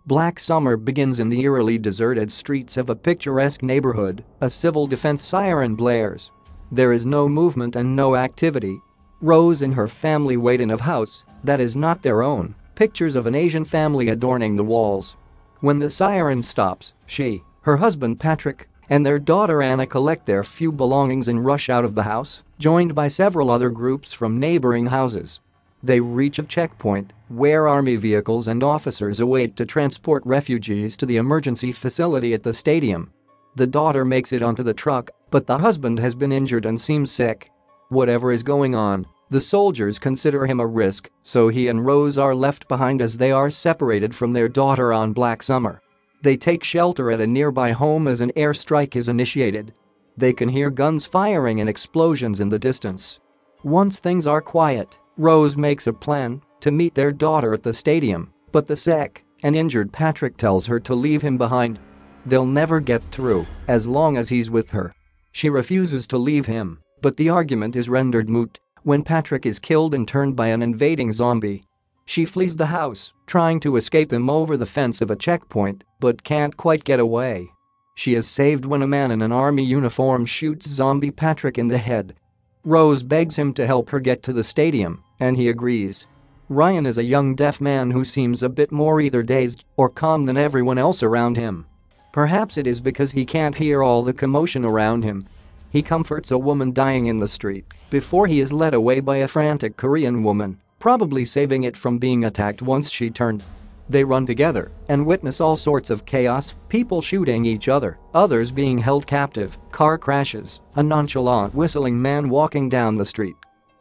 Black Summer begins in the eerily deserted streets of a picturesque neighborhood. A civil defense siren blares. There is no movement and no activity. Rose and her family wait in a house that is not their own, pictures of an Asian family adorning the walls. When the siren stops, she, her husband Patrick, and their daughter Anna collect their few belongings and rush out of the house, joined by several other groups from neighboring houses. They reach a checkpoint where army vehicles and officers await to transport refugees to the emergency facility at the stadium. The daughter makes it onto the truck, but the husband has been injured and seems sick. Whatever is going on, the soldiers consider him a risk, so he and Rose are left behind as they are separated from their daughter on Black Summer. They take shelter at a nearby home as an airstrike is initiated. They can hear guns firing and explosions in the distance. Once things are quiet, Rose makes a plan to meet their daughter at the stadium, but the sick and injured Patrick tells her to leave him behind. They'll never get through as long as he's with her. She refuses to leave him, but the argument is rendered moot when Patrick is killed and turned by an invading zombie. She flees the house, trying to escape him over the fence of a checkpoint, but can't quite get away. She is saved when a man in an army uniform shoots zombie Patrick in the head. Rose begs him to help her get to the stadium, and he agrees. Ryan is a young deaf man who seems a bit more either dazed or calm than everyone else around him. Perhaps it is because he can't hear all the commotion around him. He comforts a woman dying in the street before he is led away by a frantic Korean woman, probably saving it from being attacked once she turned. They run together and witness all sorts of chaos, people shooting each other, others being held captive, car crashes, a nonchalant whistling man walking down the street.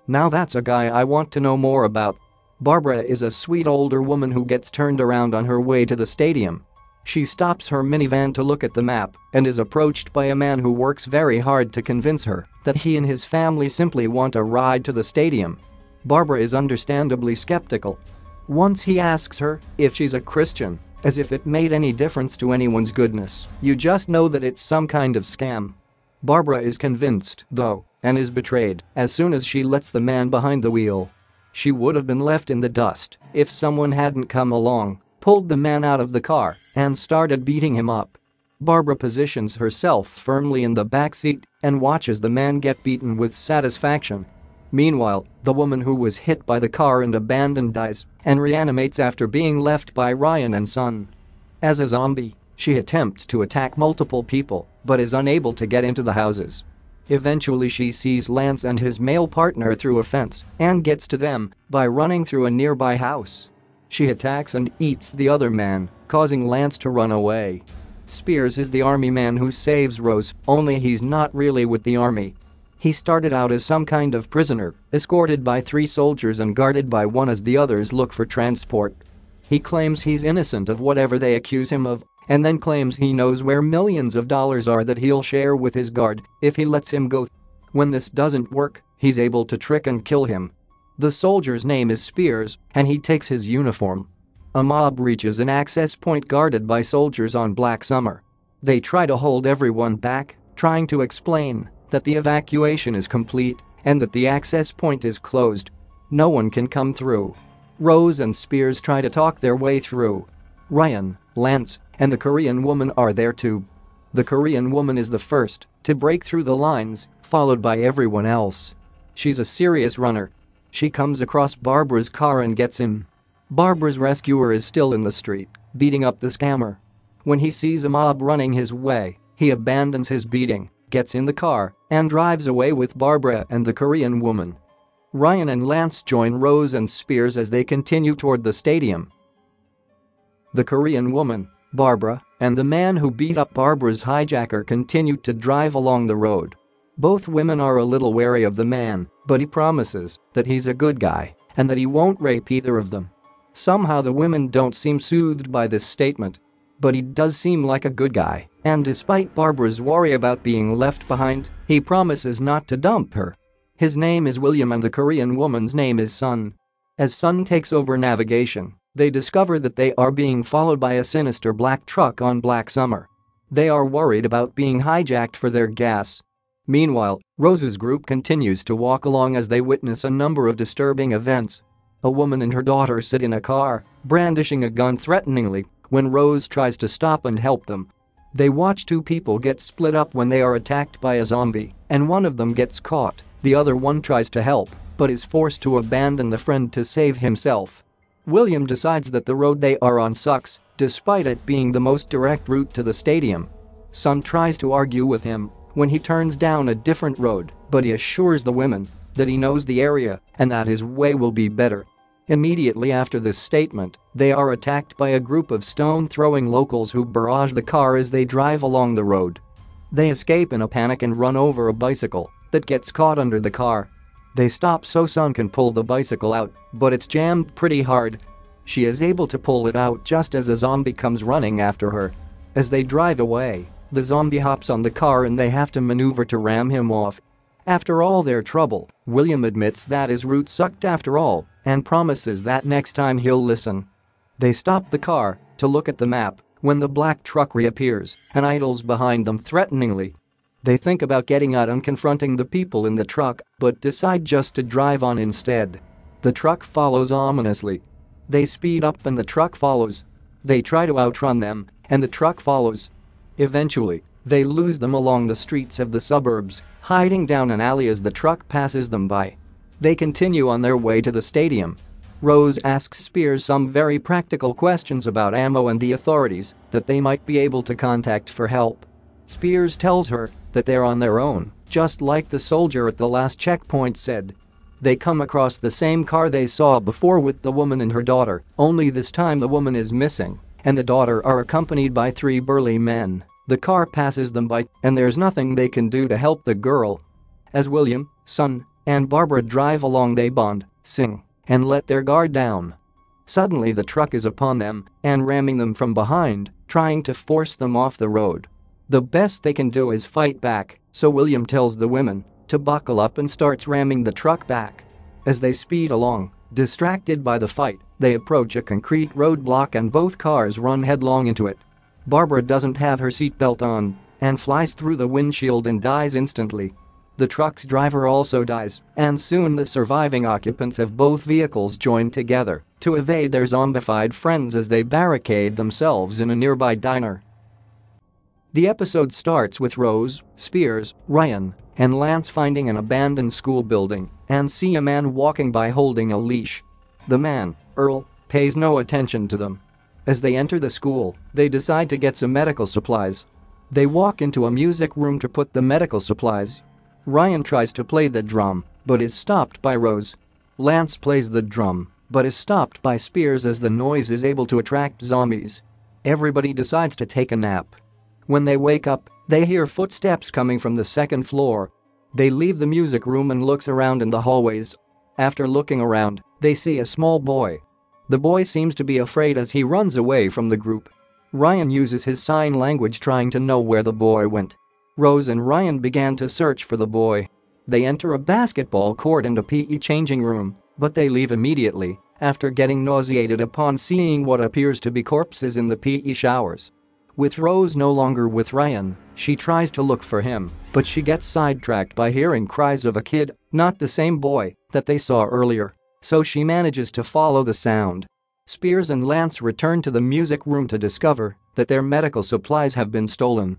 Now that's a guy I want to know more about. Barbara is a sweet older woman who gets turned around on her way to the stadium. She stops her minivan to look at the map and is approached by a man who works very hard to convince her that he and his family simply want a ride to the stadium. Barbara is understandably skeptical. Once he asks her if she's a Christian, as if it made any difference to anyone's goodness, you just know that it's some kind of scam. Barbara is convinced, though, and is betrayed as soon as she lets the man behind the wheel. She would have been left in the dust if someone hadn't come along, pulled the man out of the car, and started beating him up. Barbara positions herself firmly in the back seat and watches the man get beaten with satisfaction. Meanwhile, the woman who was hit by the car and abandoned dies and reanimates after being left by Ryan and son. As a zombie, she attempts to attack multiple people but is unable to get into the houses. Eventually she sees Lance and his male partner through a fence and gets to them by running through a nearby house. She attacks and eats the other man, causing Lance to run away. Spears is the army man who saves Rose, only he's not really with the army. He started out as some kind of prisoner, escorted by 3 soldiers and guarded by one as the others look for transport. He claims he's innocent of whatever they accuse him of, and then claims he knows where millions of dollars are that he'll share with his guard if he lets him go. When this doesn't work, he's able to trick and kill him. The soldier's name is Spears, and he takes his uniform. A mob reaches an access point guarded by soldiers on Black Summer. They try to hold everyone back, trying to explain that the evacuation is complete and that the access point is closed. No one can come through. Rose and Spears try to talk their way through. Ryan, Lance, and the Korean woman are there too. The Korean woman is the first to break through the lines, followed by everyone else. She's a serious runner. She comes across Barbara's car and gets in. Barbara's rescuer is still in the street, beating up the scammer. When he sees a mob running his way, he abandons his beating, gets in the car, and drives away with Barbara and the Korean woman. Ryan and Lance join Rose and Spears as they continue toward the stadium. The Korean woman, Barbara, and the man who beat up Barbara's hijacker continue to drive along the road. Both women are a little wary of the man, but he promises that he's a good guy and that he won't rape either of them. Somehow the women don't seem soothed by this statement. But he does seem like a good guy, and despite Barbara's worry about being left behind, he promises not to dump her. His name is William and the Korean woman's name is Sun. As Sun takes over navigation, they discover that they are being followed by a sinister black truck on Black Summer. They are worried about being hijacked for their gas. Meanwhile, Rose's group continues to walk along as they witness a number of disturbing events. A woman and her daughter sit in a car, brandishing a gun threateningly, when Rose tries to stop and help them. They watch two people get split up when they are attacked by a zombie, and one of them gets caught. The other one tries to help, but is forced to abandon the friend to save himself. William decides that the road they are on sucks, despite it being the most direct route to the stadium. Sun tries to argue with him when he turns down a different road, but he assures the women that he knows the area and that his way will be better. Immediately after this statement, they are attacked by a group of stone-throwing locals who barrage the car as they drive along the road. They escape in a panic and run over a bicycle that gets caught under the car. They stop so Sun can pull the bicycle out, but it's jammed pretty hard. She is able to pull it out just as a zombie comes running after her. As they drive away, the zombie hops on the car and they have to maneuver to ram him off. After all their trouble, William admits that his route sucked after all and promises that next time he'll listen. They stop the car to look at the map when the black truck reappears and idles behind them threateningly. They think about getting out and confronting the people in the truck but decide just to drive on instead. The truck follows ominously. They speed up and the truck follows. They try to outrun them and the truck follows. Eventually, they lose them along the streets of the suburbs, hiding down an alley as the truck passes them by. They continue on their way to the stadium. Rose asks Spears some very practical questions about ammo and the authorities that they might be able to contact for help. Spears tells her that they're on their own, just like the soldier at the last checkpoint said. They come across the same car they saw before with the woman and her daughter, only this time the woman is missing and the daughter are accompanied by three burly men. The car passes them by and there's nothing they can do to help the girl. As William, Sun, and Barbara drive along they bond, sing, and let their guard down. Suddenly the truck is upon them and ramming them from behind, trying to force them off the road. The best they can do is fight back, so William tells the women to buckle up and starts ramming the truck back. As they speed along, distracted by the fight, they approach a concrete roadblock and both cars run headlong into it. Barbara doesn't have her seatbelt on and flies through the windshield and dies instantly. The truck's driver also dies, and soon the surviving occupants of both vehicles join together to evade their zombified friends as they barricade themselves in a nearby diner. The episode starts with Rose, Spears, Ryan, and Lance finding an abandoned school building and see a man walking by holding a leash. The man, Earl, pays no attention to them. As they enter the school, they decide to get some medical supplies. They walk into a music room to put the medical supplies. Ryan tries to play the drum, but is stopped by Rose. Lance plays the drum, but is stopped by Spears as the noise is able to attract zombies. Everybody decides to take a nap. When they wake up, they hear footsteps coming from the second floor. They leave the music room and looks around in the hallways. After looking around, they see a small boy. The boy seems to be afraid as he runs away from the group. Ryan uses his sign language trying to know where the boy went. Rose and Ryan began to search for the boy. They enter a basketball court and a PE changing room, but they leave immediately after getting nauseated upon seeing what appears to be corpses in the PE showers. With Rose no longer with Ryan, she tries to look for him, but she gets sidetracked by hearing cries of a kid, not the same boy that they saw earlier, so she manages to follow the sound. Spears and Lance return to the music room to discover that their medical supplies have been stolen.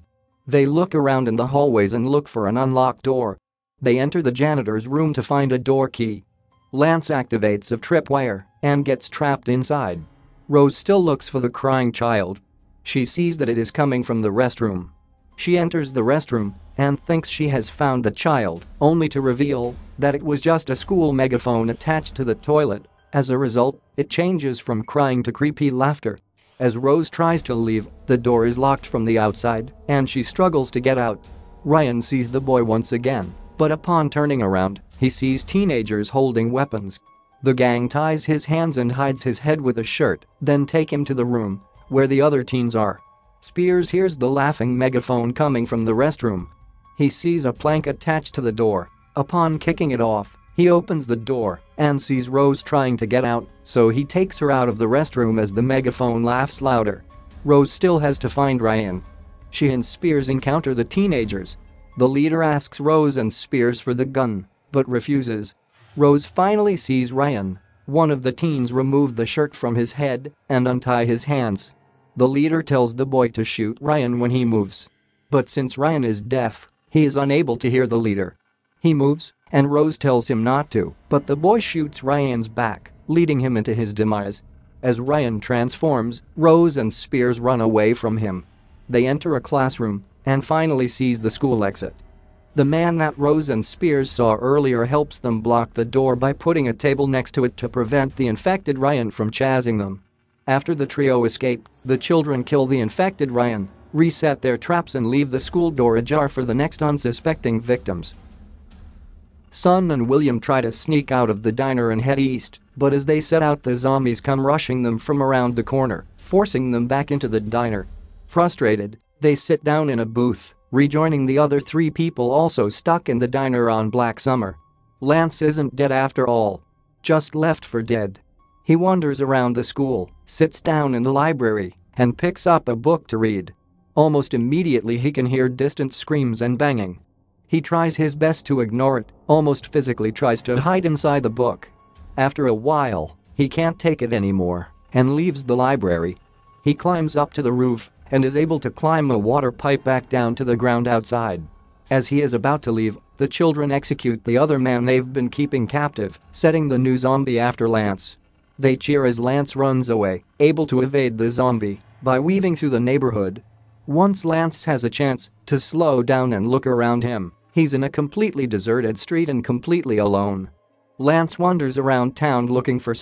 They look around in the hallways and look for an unlocked door. They enter the janitor's room to find a door key. Lance activates a tripwire and gets trapped inside. Rose still looks for the crying child. She sees that it is coming from the restroom. She enters the restroom and thinks she has found the child, only to reveal that it was just a school megaphone attached to the toilet. As a result, it changes from crying to creepy laughter. As Rose tries to leave, the door is locked from the outside and she struggles to get out. Ryan sees the boy once again, but upon turning around, he sees teenagers holding weapons. The gang ties his hands and hides his head with a shirt, then take him to the room where the other teens are. Spears hears the laughing megaphone coming from the restroom. He sees a plank attached to the door. Upon kicking it off, he opens the door and sees Rose trying to get out, so he takes her out of the restroom as the megaphone laughs louder. Rose still has to find Ryan. She and Spears encounter the teenagers. The leader asks Rose and Spears for the gun, but refuses. Rose finally sees Ryan. One of the teens remove the shirt from his head and untie his hands. The leader tells the boy to shoot Ryan when he moves. But since Ryan is deaf, he is unable to hear the leader. He moves, and Rose tells him not to, but the boy shoots Ryan's back, leading him into his demise. As Ryan transforms, Rose and Spears run away from him. They enter a classroom and finally seize the school exit. The man that Rose and Spears saw earlier helps them block the door by putting a table next to it to prevent the infected Ryan from chasing them. After the trio escape, the children kill the infected Ryan, reset their traps and leave the school door ajar for the next unsuspecting victims. Son and William try to sneak out of the diner and head east, but as they set out the zombies come rushing them from around the corner, forcing them back into the diner. Frustrated, they sit down in a booth, rejoining the other 3 people also stuck in the diner on Black Summer. Lance isn't dead after all. Just left for dead. He wanders around the school, sits down in the library, and picks up a book to read. Almost immediately he can hear distant screams and banging. He tries his best to ignore it, almost physically tries to hide inside the book. After a while, he can't take it anymore and leaves the library. He climbs up to the roof and is able to climb a water pipe back down to the ground outside. As he is about to leave, the children execute the other man they've been keeping captive, setting the new zombie after Lance. They cheer as Lance runs away, able to evade the zombie by weaving through the neighborhood. Once Lance has a chance to slow down and look around him, he's in a completely deserted street and completely alone. Lance wanders around town looking for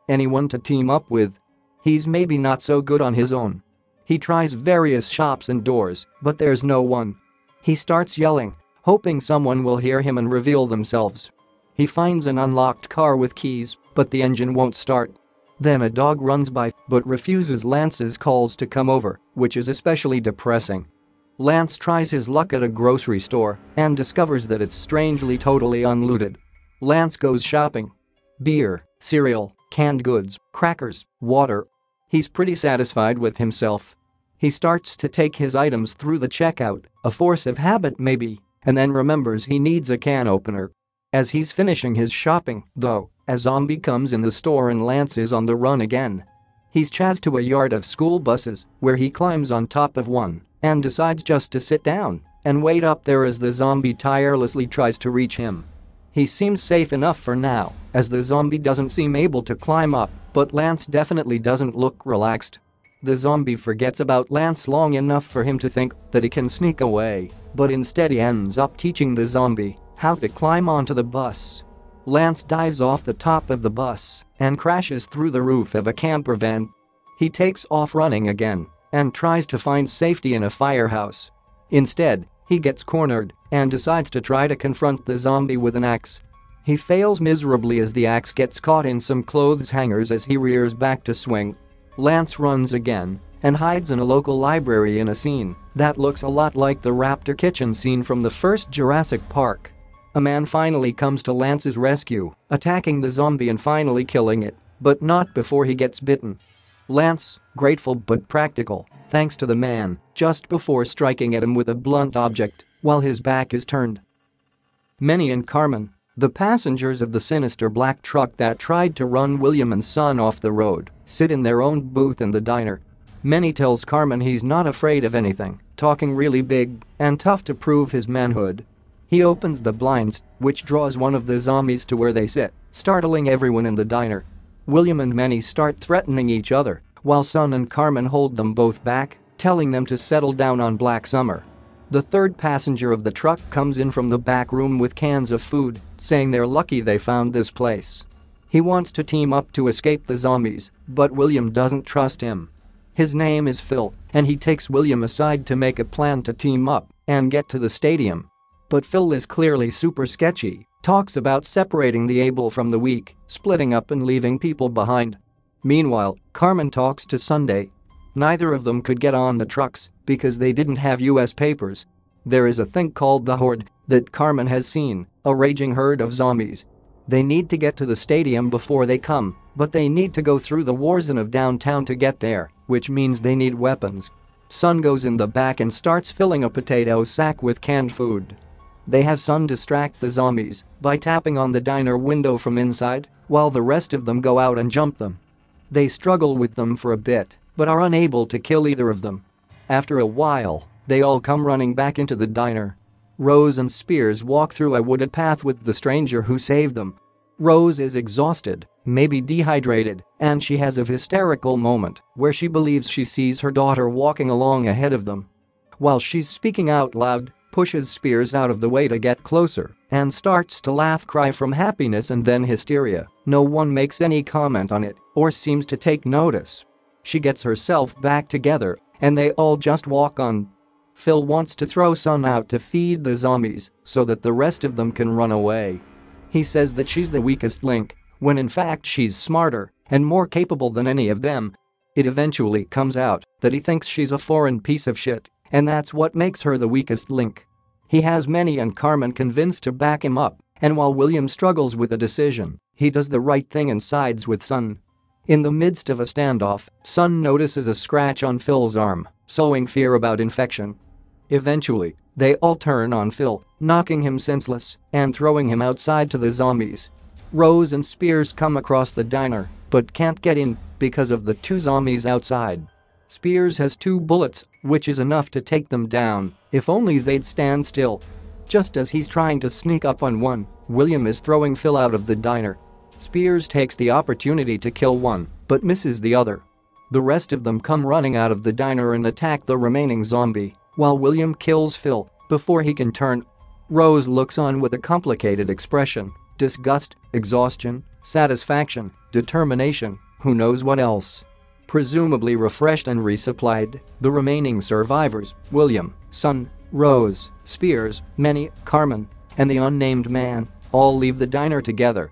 anyone to team up with. He's maybe not so good on his own. He tries various shops and doors, but there's no one. He starts yelling, hoping someone will hear him and reveal themselves. He finds an unlocked car with keys, but the engine won't start. Then a dog runs by but refuses Lance's calls to come over, which is especially depressing. Lance tries his luck at a grocery store and discovers that it's strangely totally unlooted. Lance goes shopping. Beer, cereal, canned goods, crackers, water. He's pretty satisfied with himself. He starts to take his items through the checkout, a force of habit maybe, and then remembers he needs a can opener. As he's finishing his shopping, though, a zombie comes in the store and Lance is on the run again. He's chased to a yard of school buses, where he climbs on top of one and decides just to sit down and wait up there as the zombie tirelessly tries to reach him. He seems safe enough for now, as the zombie doesn't seem able to climb up, but Lance definitely doesn't look relaxed. The zombie forgets about Lance long enough for him to think that he can sneak away, but instead he ends up teaching the zombie how to climb onto the bus. Lance dives off the top of the bus and crashes through the roof of a camper van. He takes off running again and tries to find safety in a firehouse. Instead, he gets cornered and decides to try to confront the zombie with an axe. He fails miserably as the axe gets caught in some clothes hangers as he rears back to swing. Lance runs again and hides in a local library in a scene that looks a lot like the Raptor Kitchen scene from the first Jurassic Park. A man finally comes to Lance's rescue, attacking the zombie and finally killing it, but not before he gets bitten. Lance, grateful but practical, thanks to the man, just before striking at him with a blunt object while his back is turned. Minnie and Carmen, the passengers of the sinister black truck that tried to run William and Son off the road, sit in their own booth in the diner. Minnie tells Carmen he's not afraid of anything, talking really big and tough to prove his manhood. He opens the blinds, which draws one of the zombies to where they sit, startling everyone in the diner. William and Minnie start threatening each other, while Son and Carmen hold them both back, telling them to settle down on Black Summer. The third passenger of the truck comes in from the back room with cans of food, saying they're lucky they found this place. He wants to team up to escape the zombies, but William doesn't trust him. His name is Phil, and he takes William aside to make a plan to team up and get to the stadium. But Phil is clearly super sketchy, talks about separating the able from the weak, splitting up and leaving people behind. Meanwhile, Carmen talks to Sunday. Neither of them could get on the trucks because they didn't have US papers. There is a thing called the Horde that Carmen has seen, a raging herd of zombies. They need to get to the stadium before they come, but they need to go through the war zone of downtown to get there, which means they need weapons. Son goes in the back and starts filling a potato sack with canned food. They have Son distract the zombies by tapping on the diner window from inside, while the rest of them go out and jump them. They struggle with them for a bit, but are unable to kill either of them. After a while, they all come running back into the diner. Rose and Spears walk through a wooded path with the stranger who saved them. Rose is exhausted, maybe dehydrated, and she has a hysterical moment where she believes she sees her daughter walking along ahead of them. While she's speaking out loud, pushes Spears out of the way to get closer and starts to laugh, cry from happiness and then hysteria. No one makes any comment on it or seems to take notice. She gets herself back together and they all just walk on. Phil wants to throw Sun out to feed the zombies so that the rest of them can run away. He says that she's the weakest link, when in fact she's smarter and more capable than any of them. It eventually comes out that he thinks she's a foreign piece of shit, and that's what makes her the weakest link. He has Manny and Carmen convinced to back him up, and while William struggles with a decision, he does the right thing and sides with Sun. In the midst of a standoff, Sun notices a scratch on Phil's arm, sowing fear about infection. Eventually, they all turn on Phil, knocking him senseless and throwing him outside to the zombies. Rose and Spears come across the diner but can't get in because of the two zombies outside. Spears has 2 bullets, which is enough to take them down if only they'd stand still. Just as he's trying to sneak up on one, William is throwing Phil out of the diner. Spears takes the opportunity to kill one but misses the other. The rest of them come running out of the diner and attack the remaining zombie, while William kills Phil before he can turn. Rose looks on with a complicated expression: disgust, exhaustion, satisfaction, determination, who knows what else. Presumably refreshed and resupplied, the remaining survivors, William, Sun, Rose, Spears, Manny, Carmen, and the unnamed man, all leave the diner together.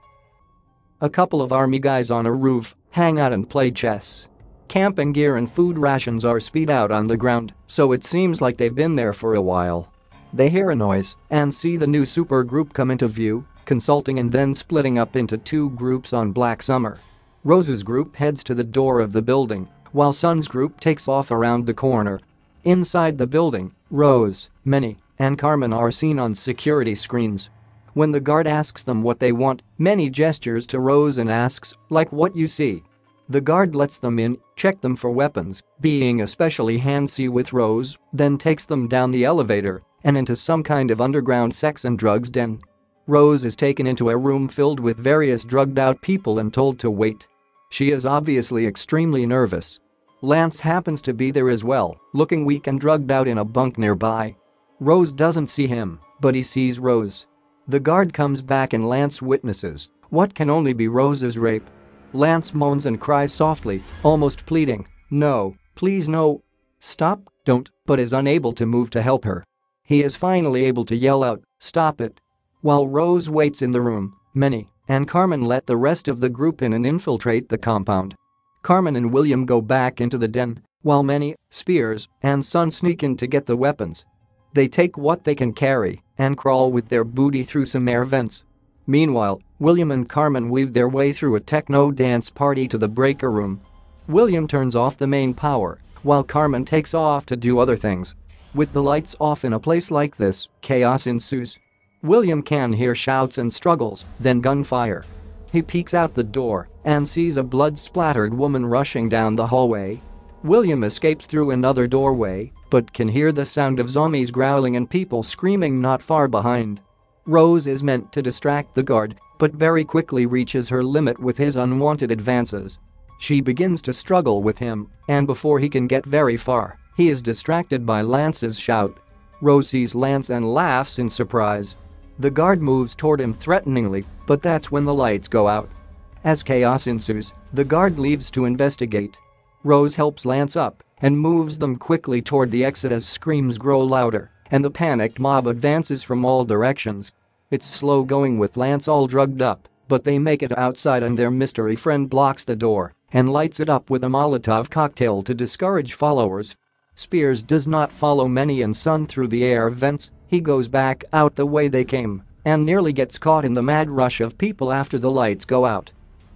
A couple of army guys on a roof hang out and play chess. Camping gear and food rations are splayed out on the ground, so it seems like they've been there for a while. They hear a noise and see the new super group come into view, consulting and then splitting up into 2 groups on Black Summer. Rose's group heads to the door of the building, while Sun's group takes off around the corner. Inside the building, Rose, Manny, and Carmen are seen on security screens. When the guard asks them what they want, Manny gestures to Rose and asks, "Like what you see?" The guard lets them in, check them for weapons, being especially handsy with Rose, then takes them down the elevator and into some kind of underground sex and drugs den. Rose is taken into a room filled with various drugged-out people and told to wait. She is obviously extremely nervous. Lance happens to be there as well, looking weak and drugged out in a bunk nearby. Rose doesn't see him, but he sees Rose. The guard comes back and Lance witnesses what can only be Rose's rape. Lance moans and cries softly, almost pleading, "No, please no. Stop, don't," but is unable to move to help her. He is finally able to yell out, "Stop it." While Rose waits in the room, Manny and Carmen let the rest of the group in and infiltrate the compound. Carmen and William go back into the den, while Manny, Spears, and Sun sneak in to get the weapons. They take what they can carry and crawl with their booty through some air vents. Meanwhile, William and Carmen weave their way through a techno dance party to the breaker room. William turns off the main power, while Carmen takes off to do other things. With the lights off in a place like this, chaos ensues. William can hear shouts and struggles, then gunfire. He peeks out the door and sees a blood-splattered woman rushing down the hallway. William escapes through another doorway, but can hear the sound of zombies growling and people screaming not far behind. Rose is meant to distract the guard, but very quickly reaches her limit with his unwanted advances. She begins to struggle with him, and before he can get very far, he is distracted by Lance's shout. Rose sees Lance and laughs in surprise. The guard moves toward him threateningly, but that's when the lights go out. As chaos ensues, the guard leaves to investigate. Rose helps Lance up and moves them quickly toward the exit as screams grow louder and the panicked mob advances from all directions. It's slow going with Lance all drugged up, but they make it outside and their mystery friend blocks the door and lights it up with a Molotov cocktail to discourage followers. Spears does not follow Manny and Sun through the air vents. He goes back out the way they came and nearly gets caught in the mad rush of people after the lights go out.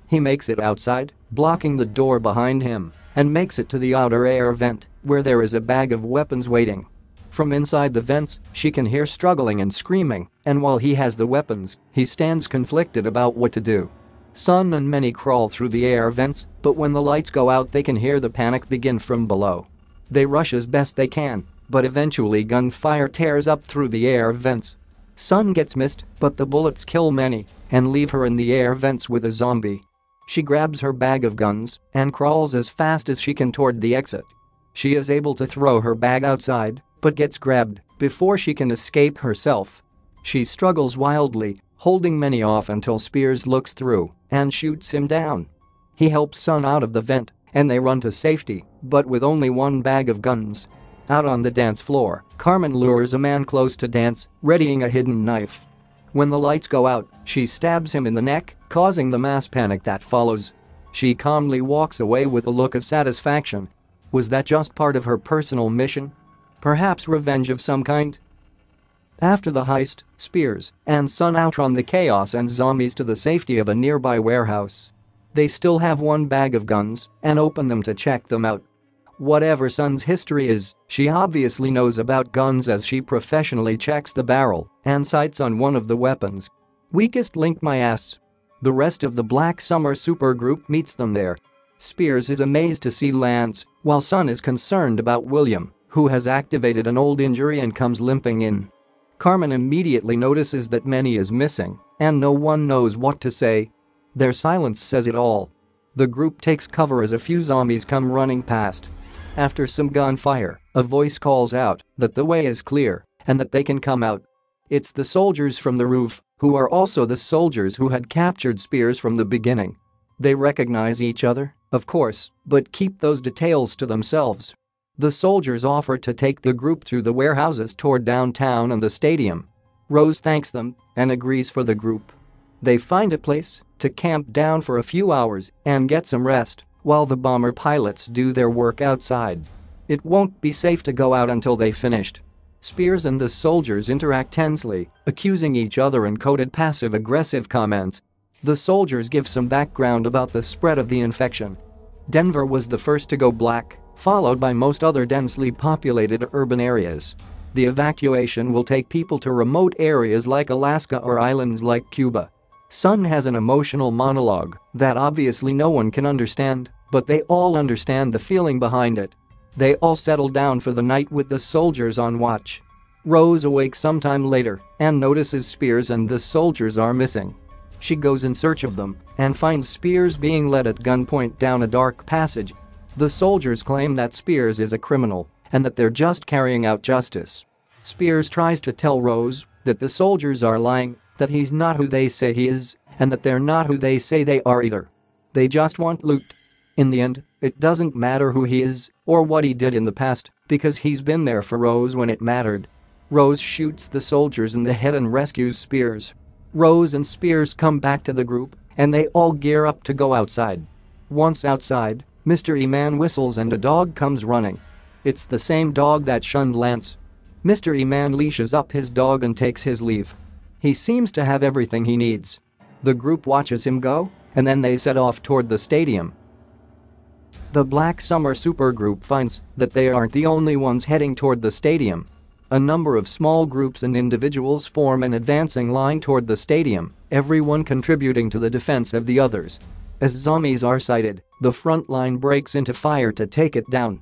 He makes it outside, blocking the door behind him, and makes it to the outer air vent, where there is a bag of weapons waiting. From inside the vents, she can hear struggling and screaming, and while he has the weapons, he stands conflicted about what to do. Sun and many crawl through the air vents, but when the lights go out they can hear the panic begin from below. They rush as best they can, but eventually gunfire tears up through the air vents. Sun gets missed, but the bullets kill many and leave her in the air vents with a zombie. She grabs her bag of guns and crawls as fast as she can toward the exit. She is able to throw her bag outside, but gets grabbed before she can escape herself. She struggles wildly, holding many off until Spears looks through and shoots him down. He helps Sun out of the vent and they run to safety, but with only one bag of guns. Out on the dance floor, Carmen lures a man close to dance, readying a hidden knife. When the lights go out, she stabs him in the neck, causing the mass panic that follows. She calmly walks away with a look of satisfaction. Was that just part of her personal mission? Perhaps revenge of some kind? After the heist, Spears and Sun outrun the chaos and zombies to the safety of a nearby warehouse. They still have one bag of guns and open them to check them out. Whatever Sun's history is, she obviously knows about guns as she professionally checks the barrel and sights on one of the weapons. Weakest link my ass. The rest of the Black Summer supergroup meets them there. Spears is amazed to see Lance, while Sun is concerned about William, who has activated an old injury and comes limping in. Carmen immediately notices that Manny is missing, and no one knows what to say. Their silence says it all. The group takes cover as a few zombies come running past. After some gunfire, a voice calls out that the way is clear and that they can come out. It's the soldiers from the roof, who are also the soldiers who had captured Spears from the beginning. They recognize each other, of course, but keep those details to themselves. The soldiers offer to take the group through the warehouses toward downtown and the stadium. Rose thanks them and agrees for the group. They find a place to camp down for a few hours and get some rest while the bomber pilots do their work outside. It won't be safe to go out until they finished. Spears and the soldiers interact tensely, accusing each other in coded passive-aggressive comments. The soldiers give some background about the spread of the infection. Denver was the first to go black, followed by most other densely populated urban areas. The evacuation will take people to remote areas like Alaska or islands like Cuba. Sun has an emotional monologue that obviously no one can understand, but they all understand the feeling behind it. They all settle down for the night with the soldiers on watch. Rose awakes sometime later and notices Spears and the soldiers are missing. She goes in search of them and finds Spears being led at gunpoint down a dark passage. The soldiers claim that Spears is a criminal and that they're just carrying out justice. Spears tries to tell Rose that the soldiers are lying, that he's not who they say he is, and that they're not who they say they are either. They just want loot. In the end, it doesn't matter who he is or what he did in the past, because he's been there for Rose when it mattered. Rose shoots the soldiers in the head and rescues Spears. Rose and Spears come back to the group and they all gear up to go outside. Once outside, Mr. E-Man whistles and a dog comes running. It's the same dog that shunned Lance. Mr. E-Man leashes up his dog and takes his leave. He seems to have everything he needs. The group watches him go, and then they set off toward the stadium. The Black Summer supergroup finds that they aren't the only ones heading toward the stadium. A number of small groups and individuals form an advancing line toward the stadium, everyone contributing to the defense of the others. As zombies are sighted, the front line breaks into fire to take it down.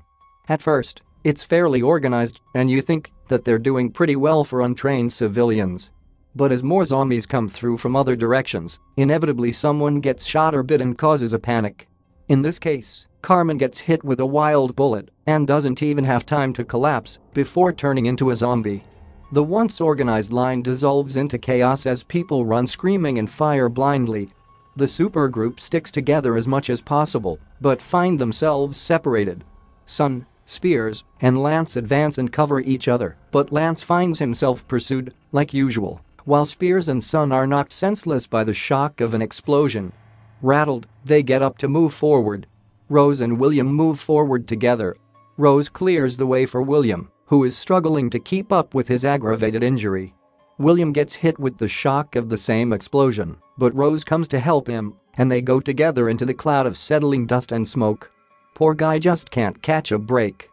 At first, it's fairly organized and you think that they're doing pretty well for untrained civilians. But as more zombies come through from other directions, inevitably someone gets shot or bit and causes a panic. In this case, Carmen gets hit with a wild bullet and doesn't even have time to collapse before turning into a zombie. The once organized line dissolves into chaos as people run screaming and fire blindly. The supergroup sticks together as much as possible, but find themselves separated. Sun, Spears, and Lance advance and cover each other, but Lance finds himself pursued, like usual, while Spears and Sun are knocked senseless by the shock of an explosion. Rattled, they get up to move forward. Rose and William move forward together. Rose clears the way for William, who is struggling to keep up with his aggravated injury. William gets hit with the shock of the same explosion, but Rose comes to help him, and they go together into the cloud of settling dust and smoke. Poor guy just can't catch a break.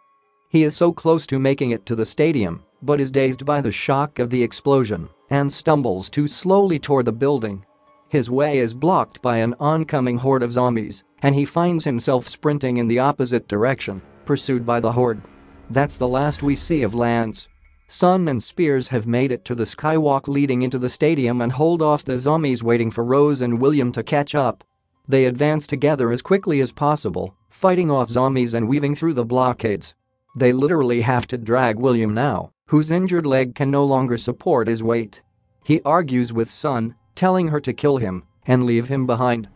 He is so close to making it to the stadium, but is dazed by the shock of the explosion and stumbles too slowly toward the building. His way is blocked by an oncoming horde of zombies, and he finds himself sprinting in the opposite direction, pursued by the horde. That's the last we see of Lance. Sun and Spears have made it to the skywalk leading into the stadium and hold off the zombies waiting for Rose and William to catch up. They advance together as quickly as possible, fighting off zombies and weaving through the blockades. They literally have to drag William now, whose injured leg can no longer support his weight. He argues with Sun, telling her to kill him and leave him behind.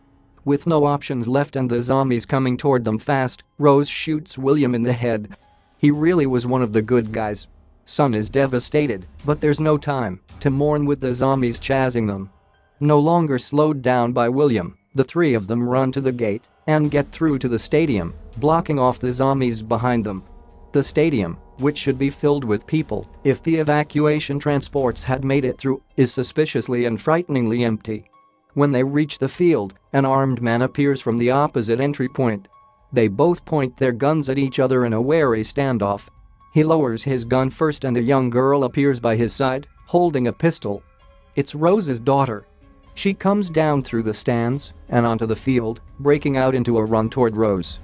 With no options left and the zombies coming toward them fast, Rose shoots William in the head. He really was one of the good guys. Sun is devastated, but there's no time to mourn with the zombies chasing them. No longer slowed down by William, the three of them run to the gate and get through to the stadium, blocking off the zombies behind them. The stadium, which should be filled with people if the evacuation transports had made it through, is suspiciously and frighteningly empty. When they reach the field, an armed man appears from the opposite entry point. They both point their guns at each other in a wary standoff. He lowers his gun first and a young girl appears by his side, holding a pistol. It's Rose's daughter. She comes down through the stands and onto the field, breaking out into a run toward Rose.